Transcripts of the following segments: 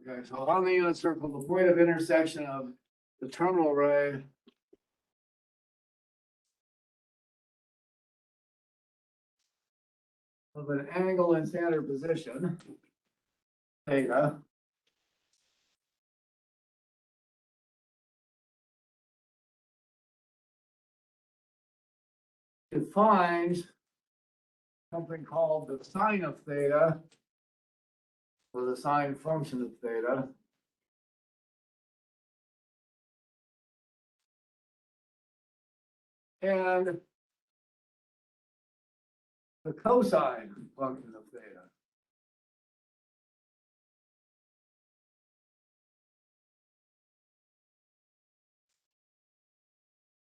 Okay, so on the unit circle, the point of intersection of the terminal ray of an angle in standard position, theta, defines something called the sine of theta, or the sine function of theta. And the cosine function of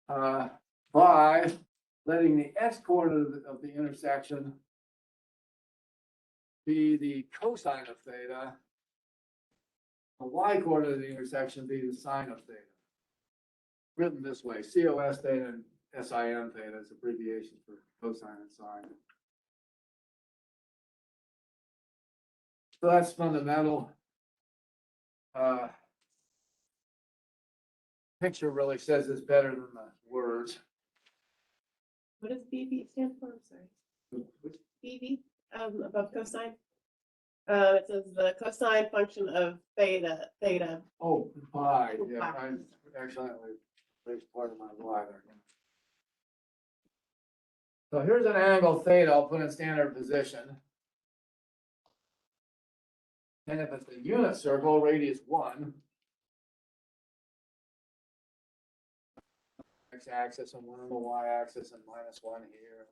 theta. By letting the x-coordinate of the intersection be the cosine of theta, the y-coordinate of the intersection be the sine of theta. Written this way, cos theta and sin theta is abbreviation for cosine and sine. So that's fundamental. Picture really says this better than the words. What does BV stand for? I'm sorry. BV, above cosine. It says the cosine function of theta. Oh, pi, Oh, yeah, pi. I accidentally raised part of my y there. So here's an angle theta, I'll put in standard position. And if it's a unit circle, radius 1. X-axis and 1 on the y-axis and -1 here.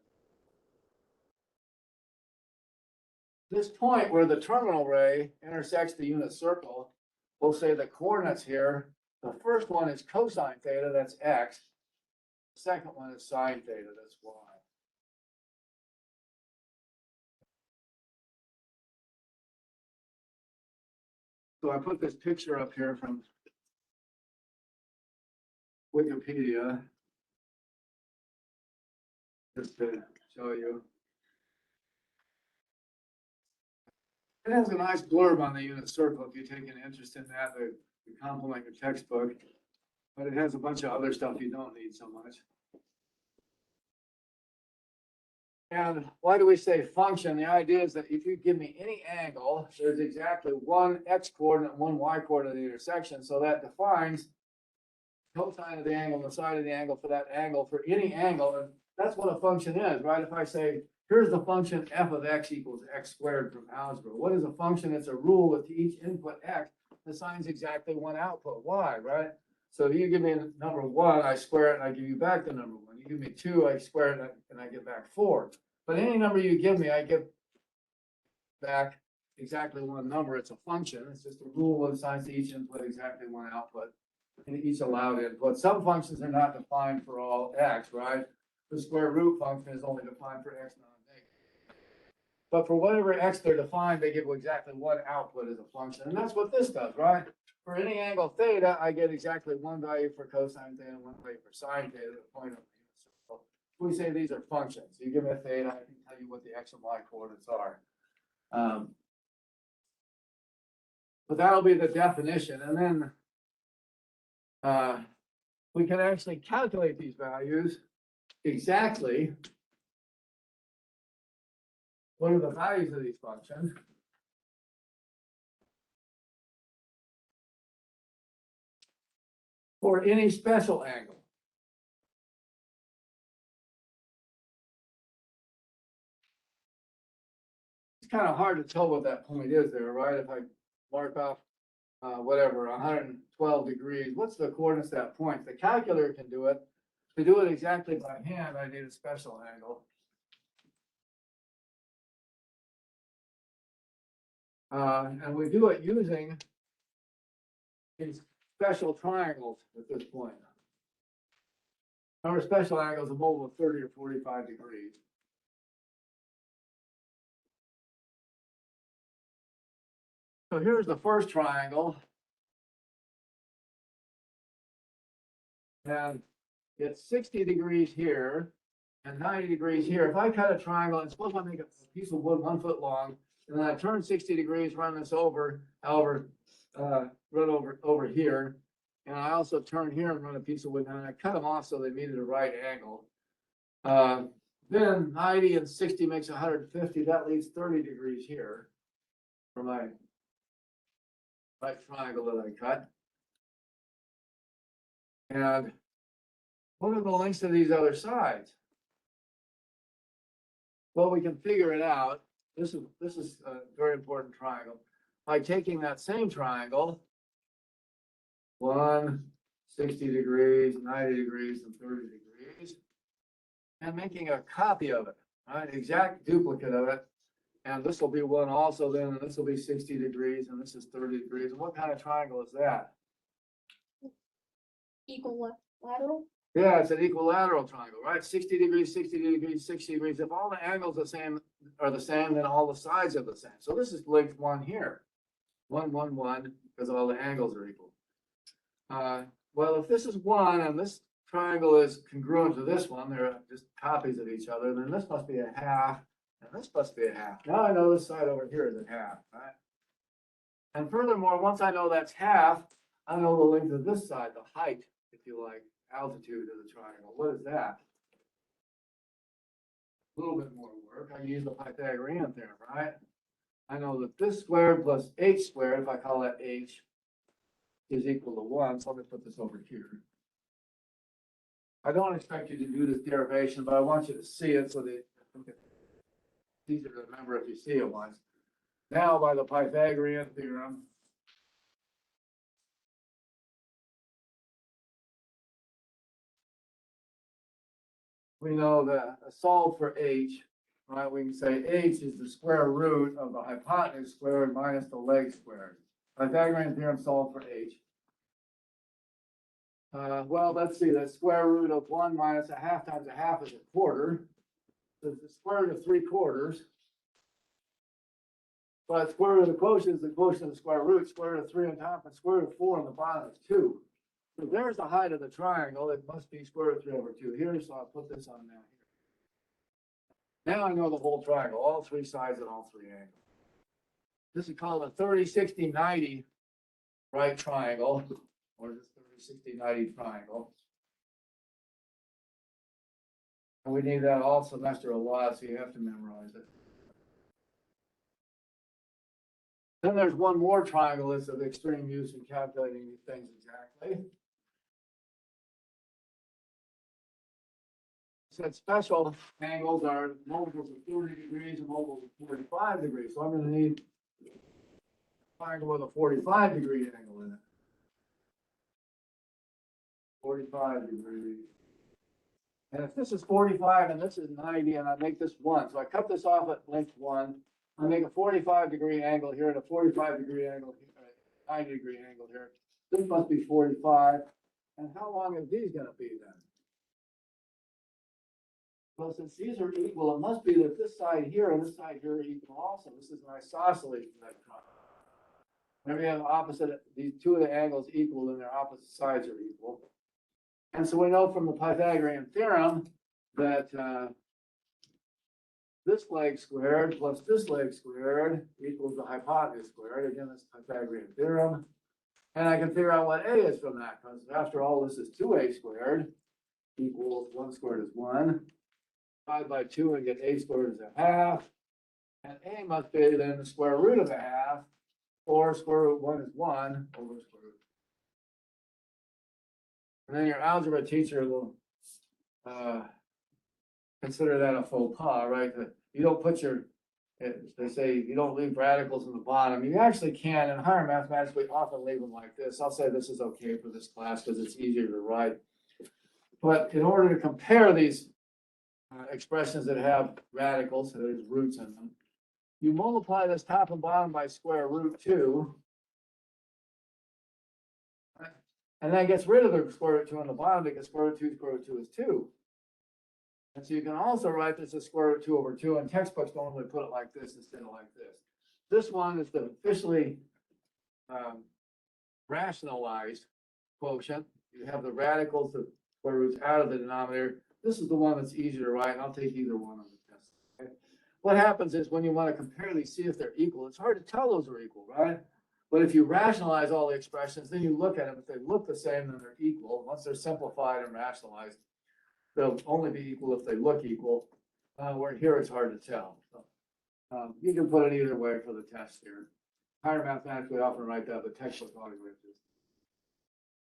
This point where the terminal ray intersects the unit circle, we'll say the coordinates here. The first one is cosine theta, that's x. The second one is sine theta, that's y. So I put this picture up here from Wikipedia, just to show you. It has a nice blurb on the unit circle if you take an interest in that, to complement your textbook. But it has a bunch of other stuff you don't need so much. And why do we say function? The idea is that if you give me any angle, there's exactly one x coordinate, one y coordinate at the intersection. So that defines cosine of the angle, the side of the angle for that angle for any angle. And that's what a function is, right? If I say, here's the function f of x equals x squared from algebra. What is a function? It's a rule that to each input x assigns exactly one output y, right? So if you give me a number 1, I square it and I give you back the number 1. You give me 2, I square it and I get back 4. But any number you give me, I get back exactly one number. It's a function. It's just a rule that assigns to each input exactly one output and each allowed input. Some functions are not defined for all x, right? The square root function is only defined for x non-negative. But for whatever x they're defined, they give exactly one output as a function. And that's what this does, right? For any angle theta, I get exactly one value for cosine theta and one value for sine theta, the point of the unit circle. We say these are functions. You give me a theta, I can tell you what the x and y coordinates are. But that'll be the definition. And then we can actually calculate these values exactly. What are the values of these functions? For any special angle. It's kind of hard to tell what that point is there, right? If I mark off whatever, 112 degrees, what's the coordinates of that point? The calculator can do it. To do it exactly by hand, I need a special angle. And we do it using these special triangles at this point. Our special angle is a mole of 30 or 45 degrees. So here's the first triangle. And it's 60 degrees here and 90 degrees here. If I cut a triangle, and suppose I make a piece of wood 1 foot long, And then I turn 60 degrees, run this over, however, run over here. And I also turn here and run a piece of wood down. I cut them off so they meet at a right angle. Then 90 and 60 makes 150. That leaves 30 degrees here for my right triangle that I cut. And what are the lengths of these other sides? Well, we can figure it out. This is a very important triangle. By taking that same triangle, 60 degrees, 90 degrees, and 30 degrees, and making a copy of it, right? Exact duplicate of it. And this will be one also then, and this will be 60 degrees, and this is 30 degrees. And what kind of triangle is that? Equilateral? Yeah, it's an equilateral triangle, right? 60 degrees, 60 degrees, 60 degrees. If all the angles are the same, then all the sides are the same. So this is length 1 here. 1, 1, 1, because all the angles are equal. Well, if this is 1 and this triangle is congruent to this one, they're just copies of each other, then this must be a half, and this must be a half. Now I know this side over here is a half, right? And furthermore, once I know that's half, I know the length of this side, the height, if you like, altitude of the triangle. What is that? A little bit more work. I use the Pythagorean theorem, right? I know that this squared plus h squared, if I call that h, is equal to 1. So let me put this over here. I don't expect you to do this derivation, but I want you to see it so that it's easier to remember if you see it once. Now, by the Pythagorean theorem, we know that solve for h, right? We can say h is the square root of the hypotenuse squared minus the leg squared. Pythagorean theorem solve for h. Well, let's see, the square root of 1 minus a half times a half is a quarter. So it's the square root of 3/4. But square root of the quotient is the quotient of the square root. Square root of 3 on top and square root of 4 on the bottom is 2. So there's the height of the triangle. It must be square root of 3 over 2 here. So I'll put this on down here. Now I know the whole triangle, all 3 sides and all 3 angles. This is called a 30, 60, 90 right triangle, or just 30, 60, 90 triangle. And we need that all semester a lot, so you have to memorize it. Then there's one more triangle that's of extreme use in calculating these things exactly. Said special angles are multiples of 30 degrees and multiples of 45 degrees. So I'm going to need a triangle with a 45-degree angle in it. 45 degrees. And if this is 45 and this is 90 and I make this 1, so I cut this off at length 1, I make a 45-degree angle here and a 45-degree angle here, a 90-degree angle here. This must be 45. And how long is these going to be then? Well, since these are equal, it must be that this side here and this side here are equal also. This is an isosceles for that triangle. Whenever you have opposite, these two of the angles equal, then their opposite sides are equal. And so we know from the Pythagorean theorem that this leg squared plus this leg squared equals the hypotenuse squared. Again, that's Pythagorean theorem. And I can figure out what a is from that, because after all, this is 2a squared equals 1 squared is 1. Divide by 2 and get a squared is a half. And a must be then the square root of a half, or square root of 1 is 1 over square root. And then your algebra teacher will consider that a faux pas, right? You don't put they say you don't leave radicals in the bottom. You actually can. In higher mathematics, we often leave them like this. I'll say this is okay for this class because it's easier to write. But in order to compare these expressions that have radicals, so there's roots in them, you multiply this top and bottom by square root 2. And that gets rid of the square root 2 on the bottom because square root 2 is 2. And so you can also write this as square root 2 over 2, and textbooks normally put it like this instead of like this. This one is the officially rationalized quotient. You have the radicals, the square roots out of the denominator. This is the one that's easier to write, and I'll take either one on the test. Okay? what happens is when you want to compare these, see if they're equal, it's hard to tell those are equal, right? But if you rationalize all the expressions, then you look at them, if they look the same, then they're equal. Once they're simplified and rationalized, they'll only be equal if they look equal. Where here it's hard to tell. So, you can put it either way for the test here. Higher mathematics, we often write that, but textbook always writes this.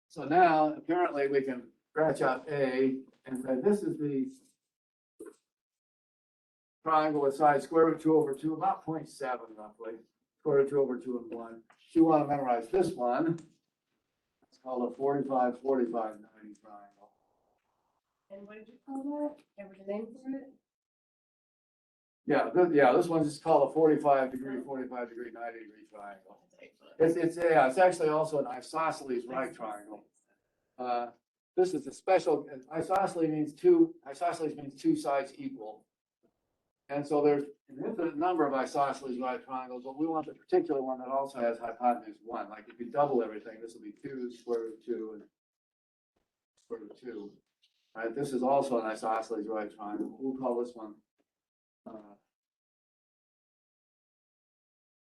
So now, apparently, we can scratch out A and say this is the triangle with side square root 2 over 2, about 0.7 roughly. Square root 2 over 2 and 1. If you want to memorize this one, it's called a 45, 45, 90 triangle. And what did you call that? Ever the name for it? Yeah, this one's just called a 45 degree, 45 degree, 90 degree triangle. It's actually also an isosceles right triangle. This is a special, isosceles means two sides equal. And so there's an infinite number of isosceles right triangles, but we want the particular one that also has hypotenuse 1. Like if you double everything, this will be 2 square root 2 and square root 2. Right? This is also an isosceles right triangle. We'll call this one.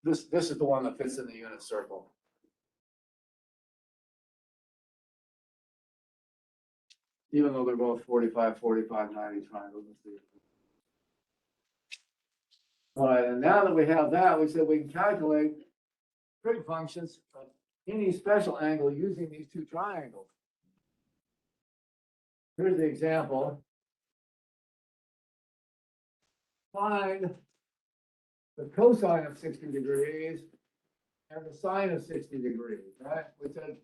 This is the one that fits in the unit circle. Even though they're both 45, 45, 90 triangles. All right, and now that we have that, we said we can calculate trig functions of any special angle using these two triangles. Here's the example. Find the cosine of 60 degrees and the sine of 60 degrees, right? We said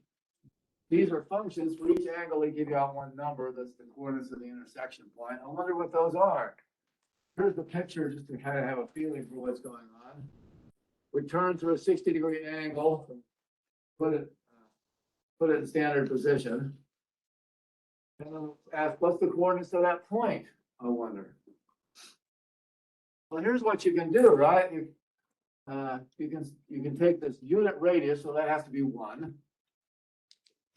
these are functions for each angle. They give you out one number. That's the coordinates of the intersection point. I wonder what those are. Here's the picture just to kind of have a feeling for what's going on. We turn through a 60-degree angle, put it in standard position. And then ask, what's the coordinates of that point? I wonder. Well, here's what you can do, right? You can take this unit radius, so that has to be 1.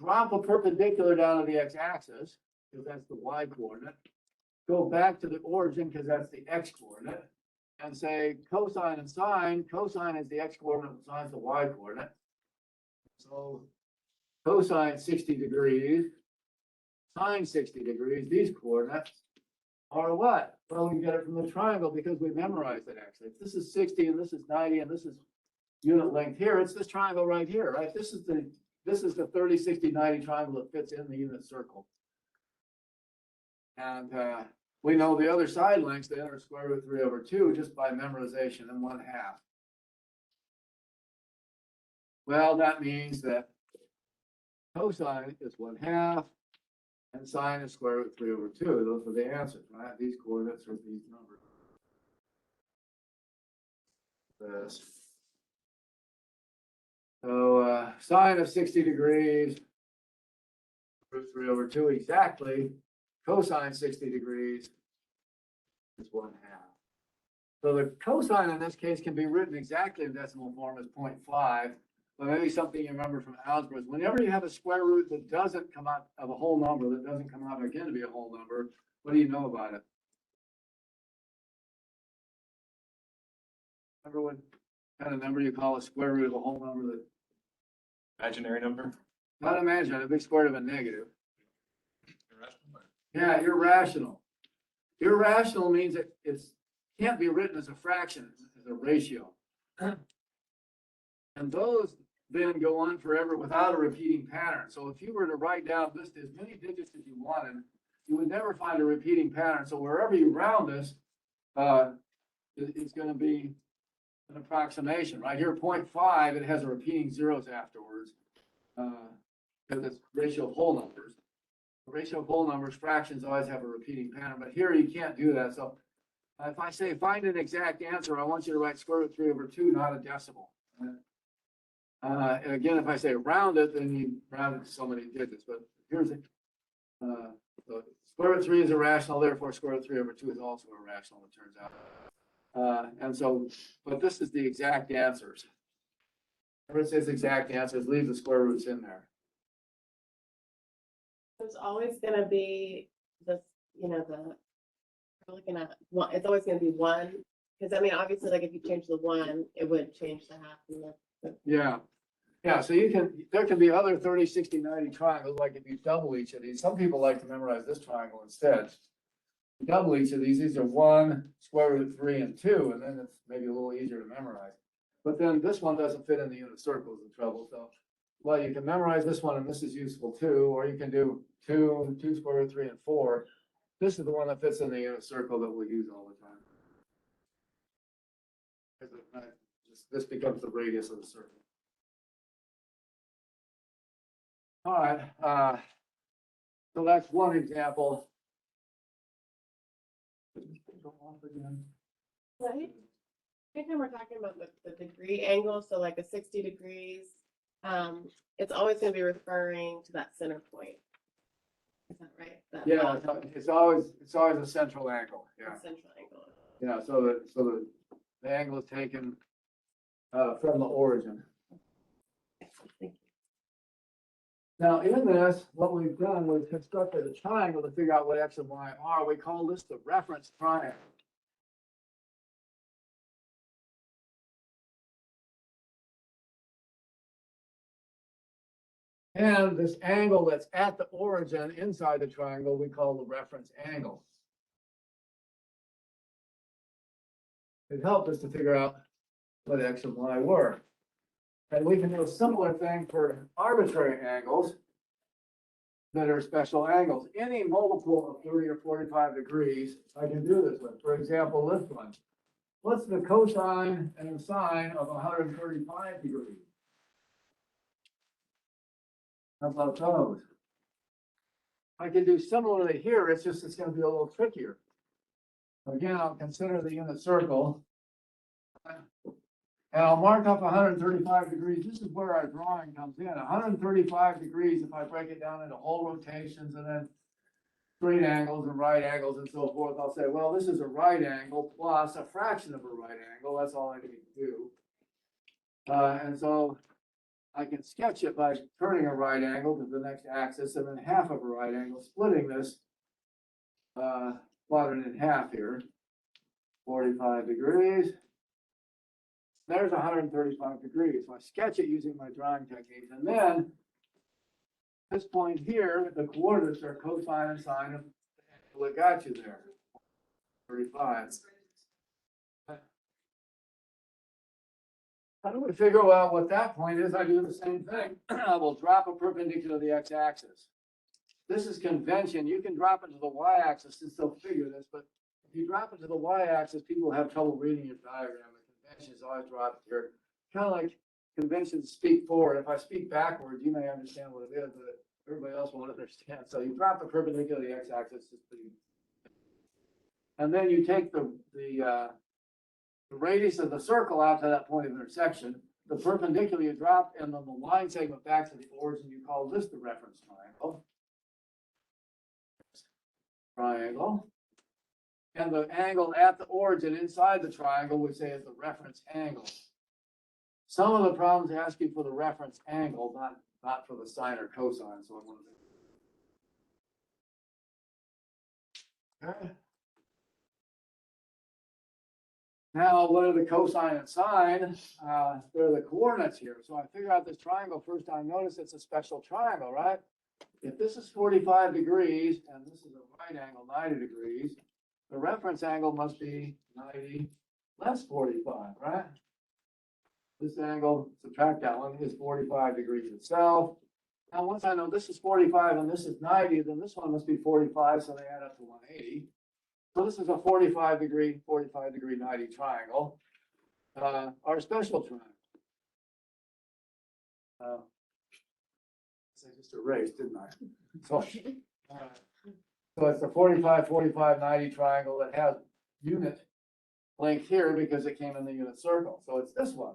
Drop a perpendicular down to the x-axis, because that's the y-coordinate. Go back to the origin, because that's the x-coordinate. And say cosine and sine. Cosine is the x-coordinate, sine is the y-coordinate. So cosine 60 degrees, sine 60 degrees, these coordinates are what? Well, we get it from the triangle because we memorized it actually. If this is 60 and this is 90 and this is unit length here, it's this triangle right here, right? This is the 30, 60, 90 triangle that fits in the unit circle. And we know the other side lengths, they are square root 3 over 2 just by memorization and 1/2. Well, that means that cosine is 1/2 and sine is square root 3 over 2. Those are the answers, right? These coordinates are these numbers. This. So sine of 60 degrees, root 3 over 2 exactly. Cosine 60 degrees is 1/2. So the cosine in this case can be written exactly in decimal form as 0.5. But maybe something you remember from algebra is whenever you have a square root that doesn't come out of a whole number, that doesn't come out again to be a whole number, what do you know about it? Remember what kind of number you call a square root of a whole number that? Imaginary number? Not imaginary, a big square root of a negative. Irrational? Yeah, irrational. Irrational means it can't be written as a fraction, as a ratio. And those then go on forever without a repeating pattern. So if you were to write down this as many digits as you wanted, you would never find a repeating pattern. So wherever you round this, it's going to be an approximation. Right here, 0.5, it has a repeating zeros afterwards because it's ratio of whole numbers. The ratio of whole numbers, fractions always have a repeating pattern, but here you can't do that. So if I say find an exact answer, I want you to write square root 3 over 2, not a decimal. And again, if I say round it, then you round it to so many digits. But here's it. So square root 3 is irrational, therefore square root 3 over 2 is also irrational, it turns out. And so, but this is the exact answers. Whenever it says exact answers, leave the square roots in there. There's always going to be this, we're looking at one, it's always going to be one Because I mean, obviously, like if you change the one, it would change the half and the. Yeah. Yeah, so you can, there can be other 30, 60, 90 triangles, like if you double each of these. Some people like to memorize this triangle instead. Double each of these are 1, square root of 3, and 2, and then it's maybe a little easier to memorize. But then this one doesn't fit in the unit circles in trouble, so, well, you can memorize this one, and this is useful too, or you can do 2, 2 square root of 3, and 4. This is the one that fits in the unit circle that we'll use all the time. This becomes the radius of the circle. All right, so that's one example. Right. Anytime we're talking about the degree angle, so like a 60 degrees, it's always gonna be referring to that center point. Is that right? That Yeah, it's always a central angle, yeah. central angle. Yeah, so the angle is taken from the origin. Thank you. Now, in this, what we've done, we've constructed a triangle to figure out what X and Y are. We call this the reference triangle. And this angle that's at the origin inside the triangle, we call the reference angle. It helped us to figure out what X and Y were. And we can do a similar thing for arbitrary angles that are special angles. Any multiple of 30 or 45 degrees, I can do this with. For example, this one. What's the cosine and the sine of 135 degrees? How about those? I can do similarly here, it's just, it's gonna be a little trickier. Again, I'll consider the unit circle. And I'll mark up 135 degrees. This is where our drawing comes in. 135 degrees, if I break it down into whole rotations and then straight angles and right angles and so forth, I'll say, well, this is a right angle plus a fraction of a right angle. That's all I need to do. And so I can sketch it by turning a right angle to the next axis and then half of a right angle, splitting this quadrant in half here. 45 degrees. There's 135 degrees. So I sketch it using my drawing techniques. And then this point here, the coordinates are cosine and sine of the angle that got you there. 35. How do we figure out what that point is? I do the same thing. I will drop a perpendicular to the x-axis. This is convention. You can drop it to the y-axis and still figure this, but if you drop it to the y-axis, people have trouble reading your diagram. Conventions always drop it here. Kind of like conventions speak forward. If I speak backwards, you may understand what it is, but everybody else won't understand. So you drop the perpendicular to the x-axis, and then you take the radius of the circle out to that point of intersection. The perpendicular you drop, and then the line segment back to the origin. You call this the reference triangle. And the angle at the origin inside the triangle, we say is the reference angle. Some of the problems ask you for the reference angle, not for the sine or cosine. So I want to. Okay. Now, what are the cosine and sine? They're the coordinates here. So I figure out this triangle first time. Notice it's a special triangle, right? If this is 45 degrees and this is a right angle, 90 degrees, the reference angle must be 90 less 45, right? This angle, subtract that one, is 45 degrees itself. Now, once I know this is 45 and this is 90, then this one must be 45, so they add up to 180. So this is a 45 degree, 90 triangle, our special triangle. I just erased, didn't I? So, so it's a 45, 45, 90 triangle that has unit length here because it came in the unit circle. So it's this one.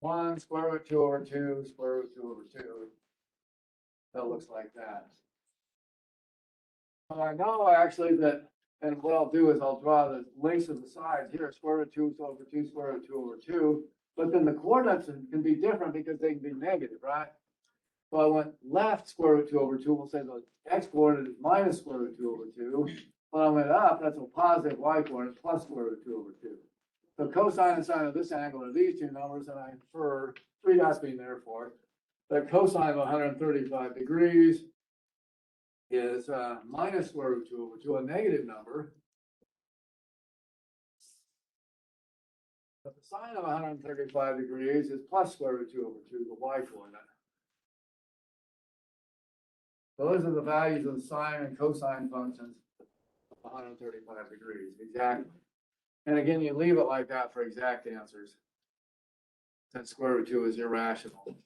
1 square root 2 over 2, square root 2 over 2. That looks like that. So I know actually that, and what I'll do is I'll draw the lengths of the sides here, square root 2 over 2, square root 2 over 2. But then the coordinates can be different because they can be negative, right? So I went left square root 2 over 2. We'll say the x coordinate is minus square root 2 over 2. When I went up, that's a positive y coordinate plus square root 2 over 2. the cosine and sine of this angle are these two numbers, and I infer, three dots being therefore, that cosine of 135 degrees is minus square root 2 over 2, a negative number. But the sine of 135 degrees is plus square root 2 over 2, the y coordinate. So those are the values of the sine and cosine functions of 135 degrees, exactly. And again, you leave it like that for exact answers, since square root 2 is irrational.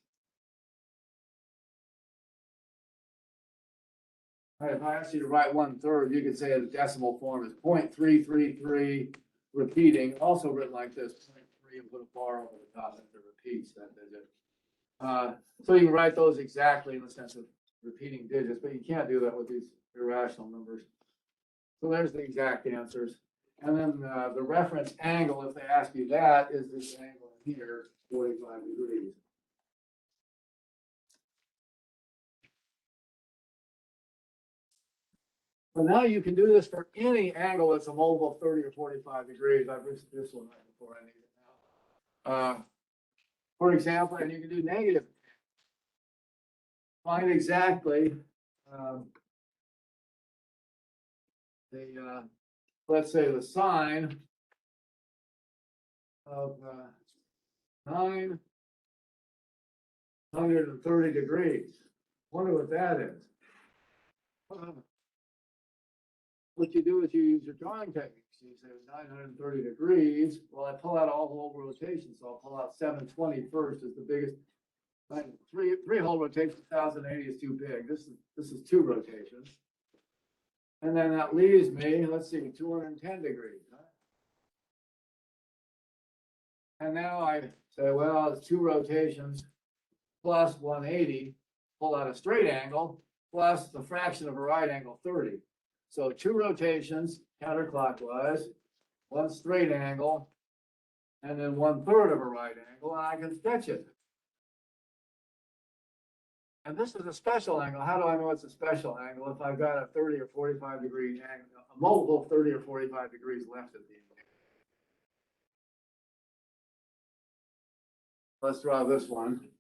All right, if I ask you to write 1/3, you could say the decimal form is 0.333 repeating, also written like this, 0.3 and put a bar over the top if it repeats that digit. So you can write those exactly in the sense of repeating digits, but you can't do that with these irrational numbers. So there's the exact answers. And then the reference angle, if they ask you that, is this angle here, 45 degrees. But now you can do this for any angle that's a multiple of 30 or 45 degrees. I've written this one right before I need it now. For example, and you can do negative. Find exactly let's say the sine of 930 degrees. Wonder what that is. What you do is you use your drawing techniques. You say 930 degrees. Well, I pull out all whole rotations, so I'll pull out 720 first is the biggest. Three whole rotations, 1080 is too big. This is two rotations. And then that leaves me, let's see, 210 degrees. And now I say, well, it's two rotations plus 180, pull out a straight angle, plus the fraction of a right angle, 30. So two rotations counterclockwise, one straight angle, and then 1/3 of a right angle, and I can sketch it. And this is a special angle. How do I know it's a special angle if I've got a 30 or 45 degree angle, a multiple of 30 or 45 degrees left at the end? Let's draw this one.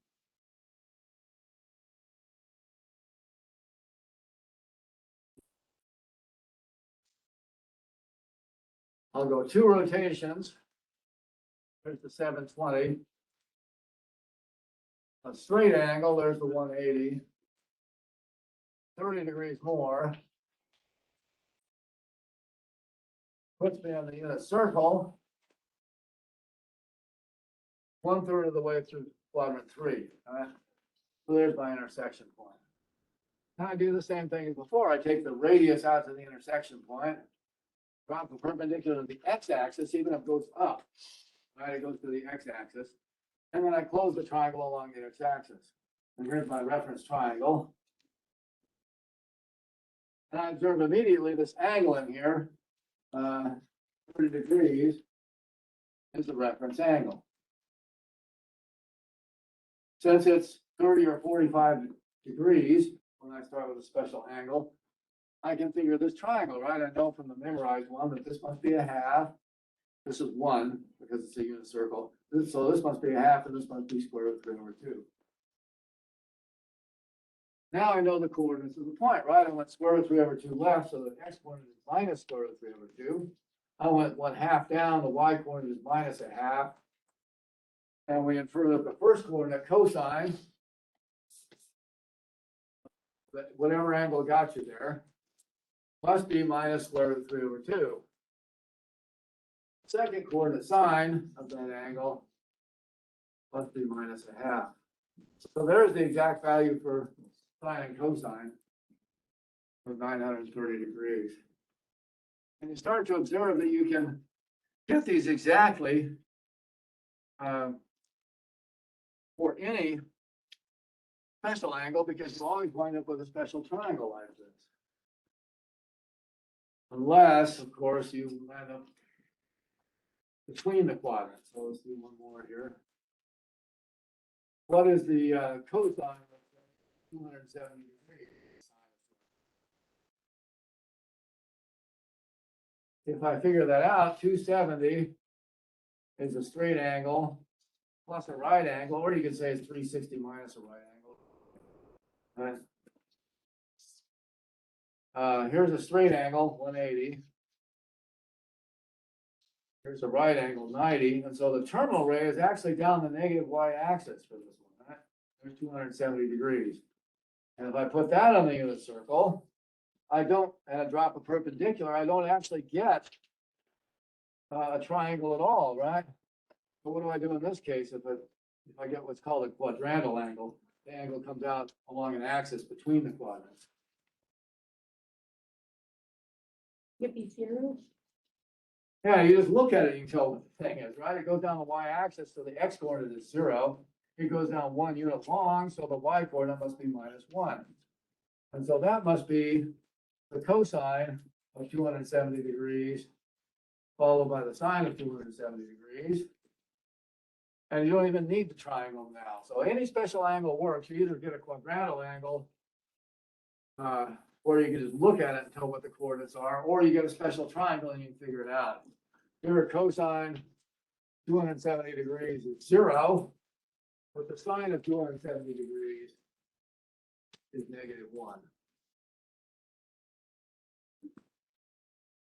I'll go two rotations. There's the 720. A straight angle, there's the 180. 30 degrees more. Puts me on the unit circle. 1/3 of the way through quadrant 3. So there's my intersection point. Now I do the same thing as before. I take the radius out to the intersection point, drop the perpendicular to the x-axis, even if it goes up. Right, it goes to the x-axis. And then I close the triangle along the x-axis. And here's my reference triangle. And I observe immediately this angle in here, 30 degrees, is the reference angle. Since it's 30 or 45 degrees, when I start with a special angle, I can figure this triangle, right? I know from the memorized one that this must be a half. This is 1 because it's a unit circle. So this must be a half and this must be square root 3 over 2. Now I know the coordinates of the point, right? I went square root 3 over 2 left, so the x coordinate is minus square root 3 over 2. I went 1/2 down, the y coordinate is minus a half. And we infer that the first coordinate, cosine, that whatever angle got you there, must be minus square root 3 over 2. Second coordinate, sine of that angle, must be minus a half. So there's the exact value for sine and cosine of 930 degrees. And you start to observe that you can get these exactly for any special angle, because you always wind up with a special triangle like this. Unless, of course, you land up between the quadrants. So let's do one more here. What is the cosine of 270 degrees? If I figure that out, 270 is a straight angle plus a right angle, or you could say it's 360 minus a right angle. Right? Here's a straight angle, 180. Here's a right angle, 90. And so the terminal ray is actually down the negative y-axis for this one, right? There's 270 degrees. And if I put that on the unit circle, I don't, and I drop a perpendicular, I don't actually get a triangle at all, right? But what do I do in this case if I get what's called a quadrantal angle? The angle comes out along an axis between the quadrants. Could be zero. Yeah, you just look at it, you can tell what the thing is, right? It goes down the y-axis, so the x-coordinate is 0. It goes down 1 unit long, so the y-coordinate must be -1. And so that must be the cosine of 270 degrees, followed by the sine of 270 degrees. And you don't even need the triangle now. So any special angle works. You either get a quadrantal angle, or you can just look at it and tell what the coordinates are, or you get a special triangle and you can figure it out. Here, cosine 270 degrees is 0, but the sine of 270 degrees is -1.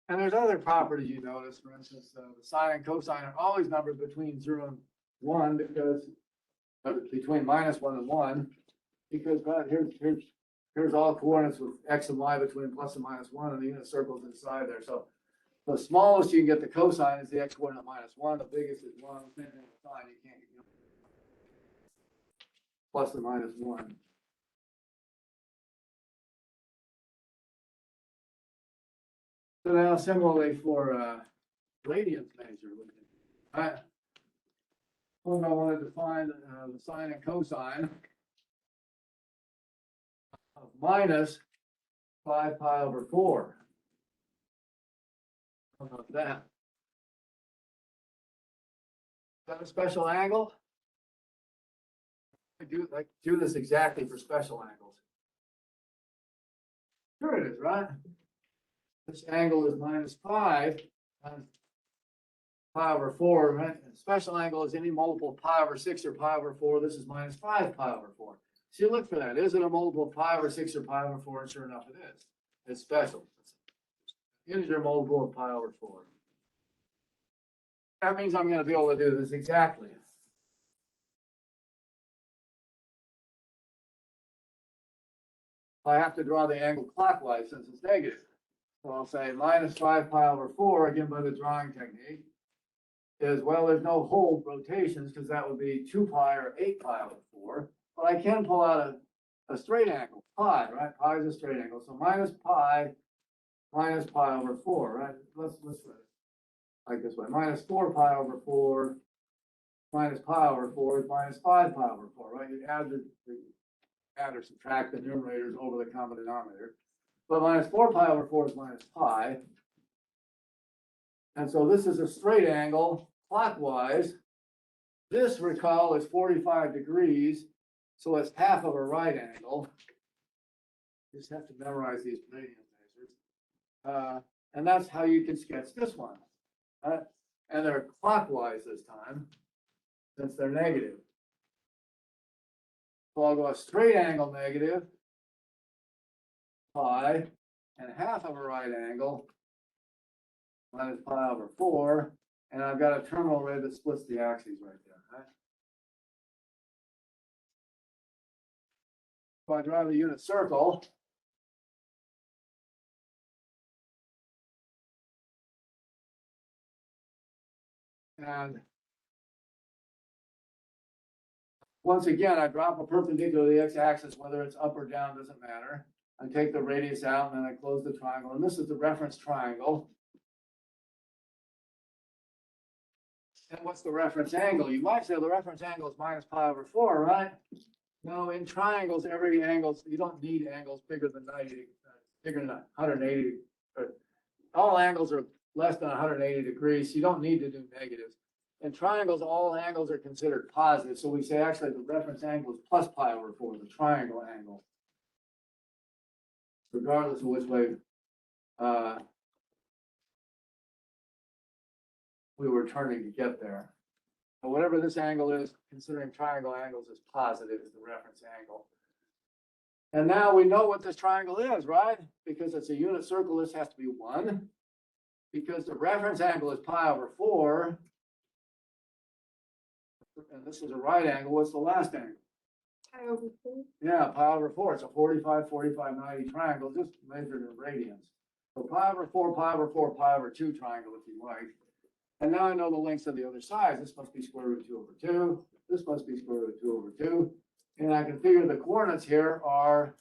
And there's other properties you notice. For instance, the sine and cosine are always numbered between 0 and 1 because between -1 and 1, because here's all coordinates with x and y between plus and -1, and the unit circle's inside there. So the smallest you can get the cosine is the x coordinate -1. The biggest is 1. Same thing with sine. You can't get plus and -1. So now similarly for radians measure, I want to define the sine and cosine of -5 pi over 4. How about that? Is that a special angle? I do this exactly for special angles. Sure it is, right? This angle is -5 times pi over 4, right? And special angle is any multiple of pi over 6 or pi over 4. This is -5 pi over 4. So you look for that. Is it a multiple of pi over 6 or pi over 4? And sure enough, it is. It's special. Integer multiple of pi over 4. That means I'm going to be able to do this exactly. I have to draw the angle clockwise since it's negative. So I'll say -5 pi over 4, again by the drawing technique, is, well, there's no whole rotations because that would be 2 pi or 8 pi over 4. But I can pull out a straight angle, pi, right? Pi is a straight angle. So -pi over 4, right? Let's write it like this way. -4 pi over 4 minus pi over 4 is -5 pi over 4, right? You add or subtract the numerators over the common denominator. But -4 pi over 4 is -pi. And so this is a straight angle clockwise. This, recall, is 45 degrees. So it's half of a right angle. You just have to memorize these radian measures. And that's how you can sketch this one. And they're clockwise this time, since they're negative. So I'll go a straight angle negative, pi, and half of a right angle, -pi over 4, and I've got a terminal ray that splits the axes right there. Right? So I draw the unit circle. And once again, I drop a perpendicular to the x-axis, whether it's up or down, doesn't matter. I take the radius out and then I close the triangle. And this is the reference triangle. And what's the reference angle? You might say the reference angle is -pi over 4, right? No, in triangles, every angle, you don't need angles bigger than 90, bigger than 180. All angles are less than 180 degrees. So you don't need to do negatives. In triangles, all angles are considered positive. So we say actually the reference angle is +pi over 4, the triangle angle. Regardless of which way we were turning to get there. And whatever this angle is, considering triangle angles is positive is the reference angle. And now we know what this triangle is, right? Because it's a unit circle, this has to be 1. Because the reference angle is pi over 4. And this is a right angle, what's the last angle? Pi over 4. Yeah, pi over 4. It's a 45, 45, 90 triangle, just measured in radians. So pi over 4, pi over 4, pi over 2 triangle if you like. And now I know the lengths of the other sides. This must be square root 2 over 2. This must be square root 2 over 2. And I can figure the coordinates here are,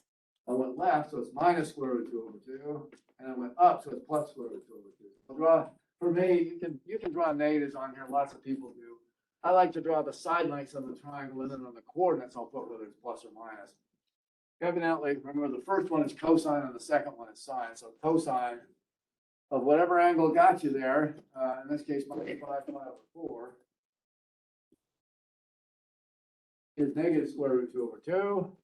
I went left, so it's minus square root 2 over 2. And I went up, so it's plus square root 2 over 2. So draw, for me, you can draw negatives on here. Lots of people do. I like to draw the side lengths of the triangle, and then on the coordinates, I'll put whether it's plus or minus. Evidently, remember the first one is cosine and the second one is sine. So cosine of whatever angle got you there, in this case, minus 5 pi over 4, is negative square root 2 over 2.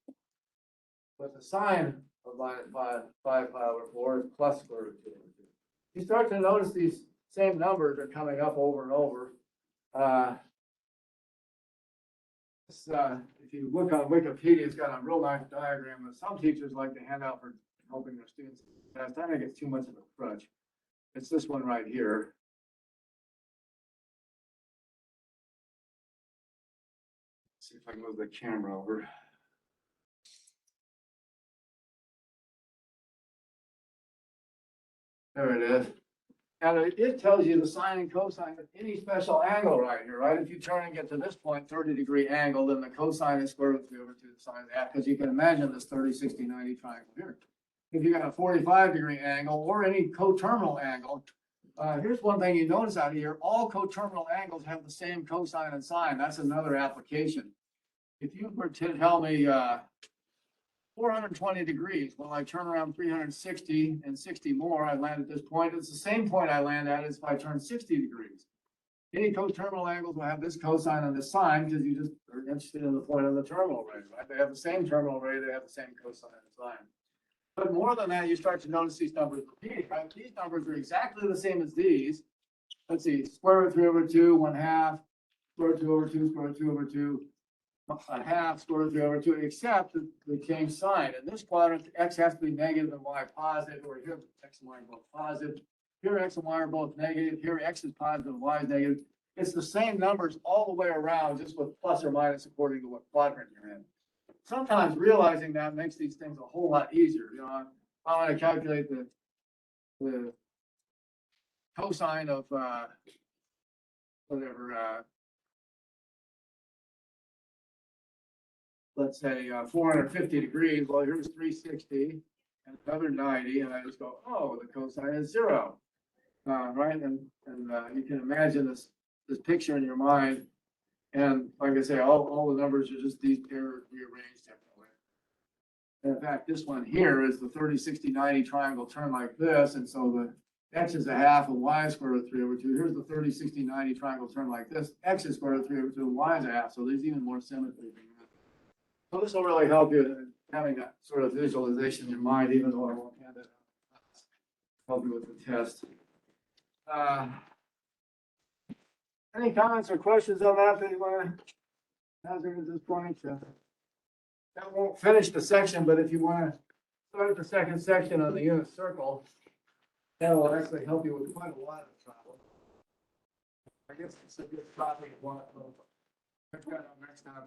But the sine of minus 5 pi over 4 is plus square root 2 over 2. You start to notice these same numbers are coming up over and over. If you look on Wikipedia, it's got a real nice diagram that some teachers like to hand out for helping their students. I think it's too much of a crutch. It's this one right here. Let's see if I can move the camera over. There it is. And it tells you the sine and cosine of any special angle right here, right? If you turn and get to this point, 30-degree angle, then the cosine is square root 3 over 2 the sine of that, because you can imagine this 30, 60, 90 triangle here. If you got a 45-degree angle or any coterminal angle, here's one thing you notice out here, all coterminal angles have the same cosine and sine. That's another application. If you were to tell me 420 degrees, well, I turn around 360 and 60 more, I land at this point. It's the same point I land at as if I turn 60 degrees. Any coterminal angles will have this cosine and this sine because you just are interested in the point of the terminal ray, right? They have the same terminal ray, they have the same cosine and sine. But more than that, you start to notice these numbers repeating, right? These numbers are exactly the same as these. Let's see, square root 3 over 2, 1/2, square root 2 over 2, square root 2 over 2. A half square root 3 over 2, except that they change sign. In this quadrant, x has to be negative and y positive, or here x and y are both positive. Here x and y are both negative. Here x is positive and y is negative. It's the same numbers all the way around, just with plus or minus according to what quadrant you're in. Sometimes realizing that makes these things a whole lot easier. You know, I want to calculate the cosine of whatever. Let's say 450 degrees. Well, here's 360 and another 90, and I just go, oh, the cosine is 0, right? And you can imagine this picture in your mind. And like I say, all the numbers are just these pairs rearranged differently. And in fact, this one here is the 30, 60, 90 triangle turned like this, and so the x is a half and y is square root 3 over 2. Here's the 30, 60, 90 triangle turned like this. X is square root 3 over 2, and y is a half. So there's even more symmetry. So this will really help you in having that sort of visualization in your mind, even though I won't hand it out. Help you with the test. Any comments or questions on that you want to hazard at this point? That won't finish the section, but if you want to start the second section on the unit circle, that will actually help you with quite a lot of trouble. I guess it's a good topic. Next time.